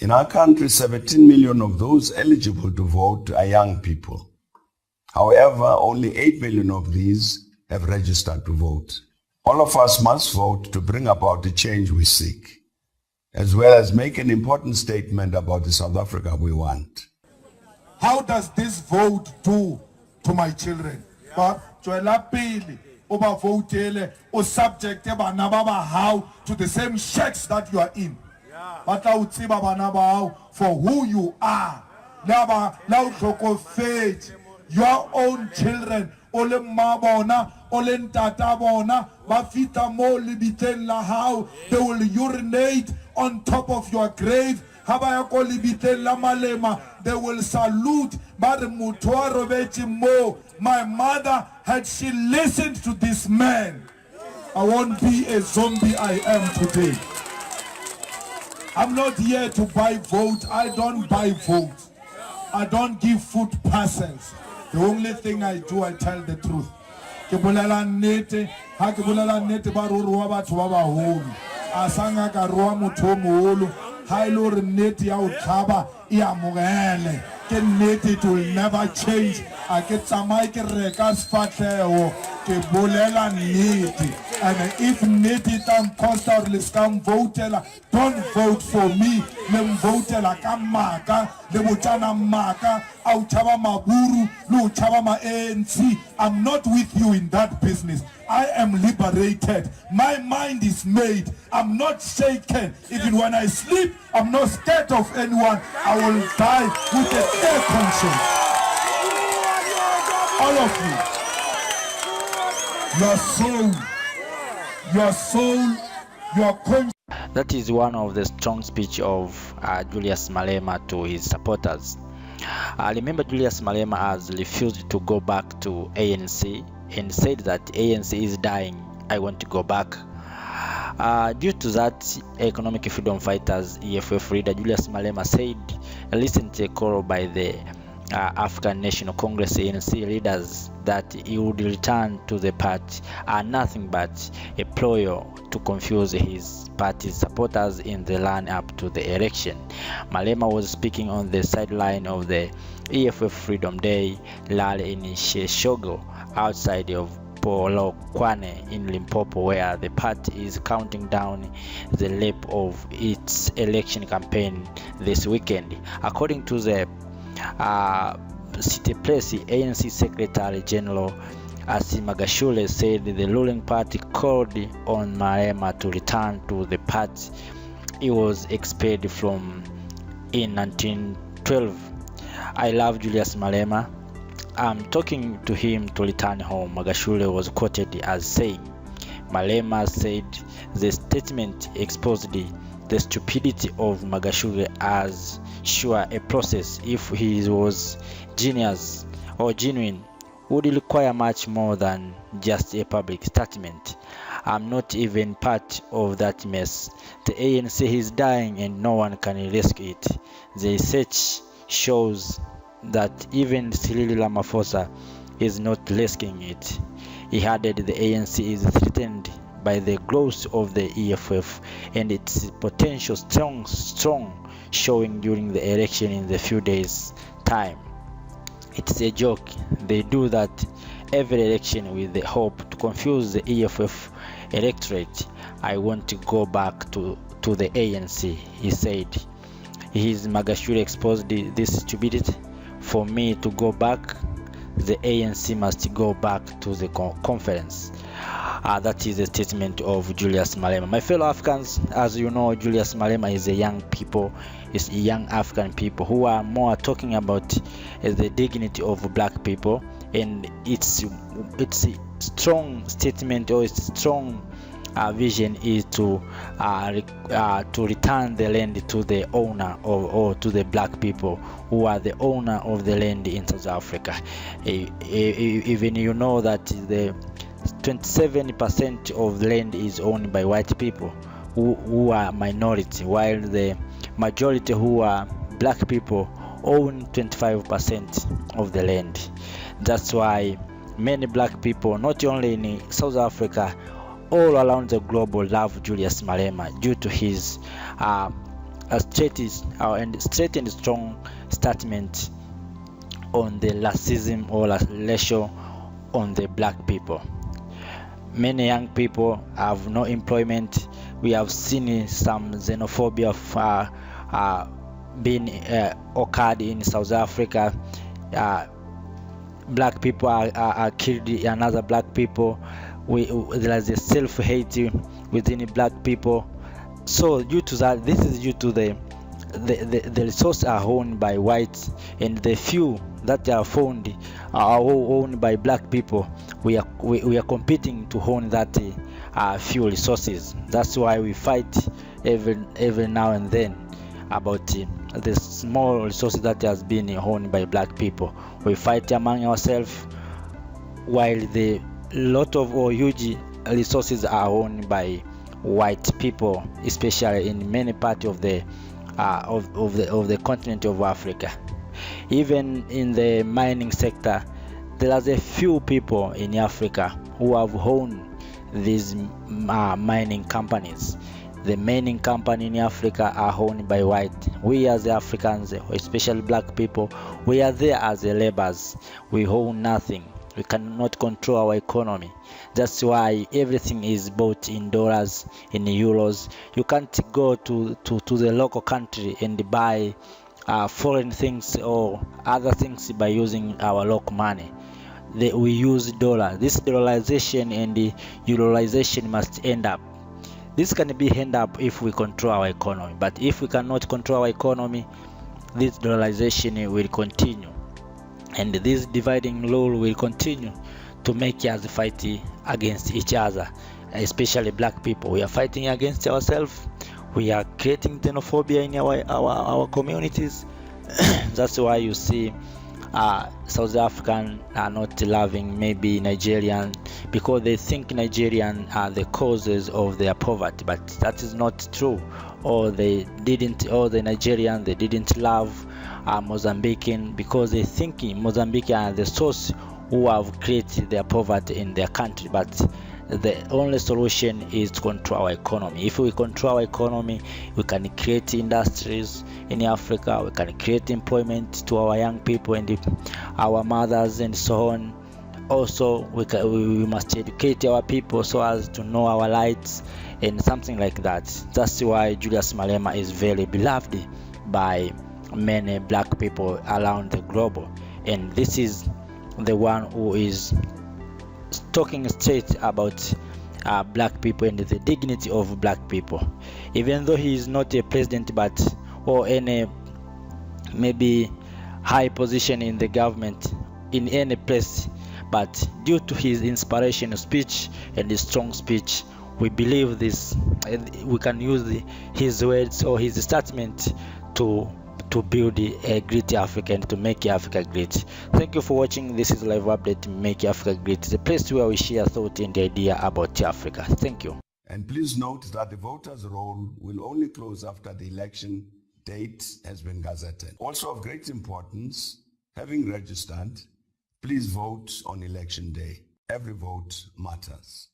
In our country, 17 million of those eligible to vote are young people. However, only 8 million of these have registered to vote. All of us must vote to bring about the change we seek, as well as make an important statement about the South Africa we want. How does this vote do to my children? How to the same shacks that you are in. But I would say for who you are. Faith, your own children. Ole mabona, ole ntata bona, bafita mo libiten la how they will urinate on top of your grave. Habaya ko libiten la Malema, they will salute. But mutwaro vechi mo. My mother, had she listened to this man, I won't be a zombie I am today. I'm not here to buy vote. I don't buy vote. I don't give food parcels. The only thing I do, I tell the truth. Ke bolela nnete, ha ke bolela nnete ba ruruwa batho ba baholo. Asanga ka ruwa motho o moholo, ha ile hore nnete ya o tlhaba e amogele. Ke nnete, it will never change. A ke tsamaye ke reka sefatlhego, ke bolela nnete. And if nnete tan costa or liskam votela, don't vote for me. Lem votela ka maka, le botana maka, au chaba maburu, lo chaba ma ANC. I'm not with you in that business. I am liberated. My mind is made. I'm not shaken. Even when I sleep, I'm not scared of anyone. I will die with a clear conscience. All of you. Your soul, your conscience. That is one of the strong speech of Julius Malema to his supporters. Remember, Julius Malema has refused to go back to ANC and said that ANC is dying. I want to go back. Due to that, economic freedom fighters EFF leader Julius Malema said, listen to a call by the African National Congress ANC leaders that he would return to the party are nothing but a ploy to confuse his party's supporters in the run-up to the election. Malema was speaking on the sideline of the EFF Freedom Day rally in Sheshogo outside of Polokwane in Limpopo, where the party is counting down the lap of its election campaign this weekend. According to the City Press, ANC Secretary General Magashule said the ruling party called on Malema to return to the party he was expelled from in 1912. I love Julius Malema. I'm talking to him to return home, Magashule was quoted as saying. Malema said the statement exposed the stupidity of Magashule as sure a process, if he was genius or genuine, would require much more than just a public statement. I'm not even part of that mess. The ANC is dying and no one can rescue it. The research shows that even Cyril Ramaphosa is not rescuing it. He added the ANC is threatened by the growth of the EFF and its potential strong showing during the election in the few days time. It's a joke. They do that every election with the hope to confuse the EFF electorate. I want to go back to the ANC, he said. His Magashule exposed this stupidity. For me to go back, the ANC must go back to the conference. That is a statement of Julius Malema. My fellow Africans, as you know, Julius Malema is a young African people who are more talking about the dignity of black people, and its strong statement or its strong vision is to return the land to the owner or to the black people who are the owner of the land in South Africa. Even you know that the 27% of the land is owned by white people who are minority, while the majority who are black people own 25% of the land. That's why many black people, not only in South Africa, all around the globe, love Julius Malema due to his straight and strong statement on the racism or racial on the black people. Many young people have no employment. We have seen some xenophobia being occurred in South Africa. Black people are killed another black people. There is a self-hate within black people. So due to that, this is due to the resources are owned by whites, and the few that are found are all owned by black people. We are competing to own that few resources. That's why we fight every now and then about the small resources that has been owned by black people. We fight among ourselves, while the lot of or huge resources are owned by white people, especially in many parts of the continent of Africa. Even in the mining sector, there are a few people in Africa who have owned these mining companies. The mining company in Africa are owned by white. We as Africans, especially black people, we are there as laborers. We own nothing. We cannot control our economy. That's why everything is bought in dollars, in euros. You can't go to the local country and buy foreign things or other things by using our local money. We use dollar. This dollarization and the euroization must end up. This can be end up if we control our economy. But if we cannot control our economy, this dollarization will continue, and this dividing rule will continue to make us fight against each other, especially black people. We are fighting against ourselves. We are creating xenophobia in our communities. That's why you see South African are not loving maybe Nigerian, because they think Nigerian are the causes of their poverty, but that is not true. Or the Nigerian, they didn't love Mozambican because they think Mozambique are the source who have created their poverty in their country. But the only solution is to control our economy. If we control our economy, we can create industries in Africa. We can create employment to our young people and our mothers and so on. Also, we must educate our people so as to know our rights and something like that. That's why Julius Malema is very beloved by many black people around the globe, and this is the one who is talking straight about black people and the dignity of black people. Even though he is not a president or any maybe high position in the government in any place, but due to his inspirational speech and his strong speech, we believe this. We can use his words or his statement to build a great Africa and to make Africa great. Thank you for watching. This is Live Update Make Africa Great. It's a place where we share thought and the idea about Africa. Thank you. And please note that the voters' roll will only close after the election date has been gazetted. Also of great importance, having registered, please vote on election day. Every vote matters.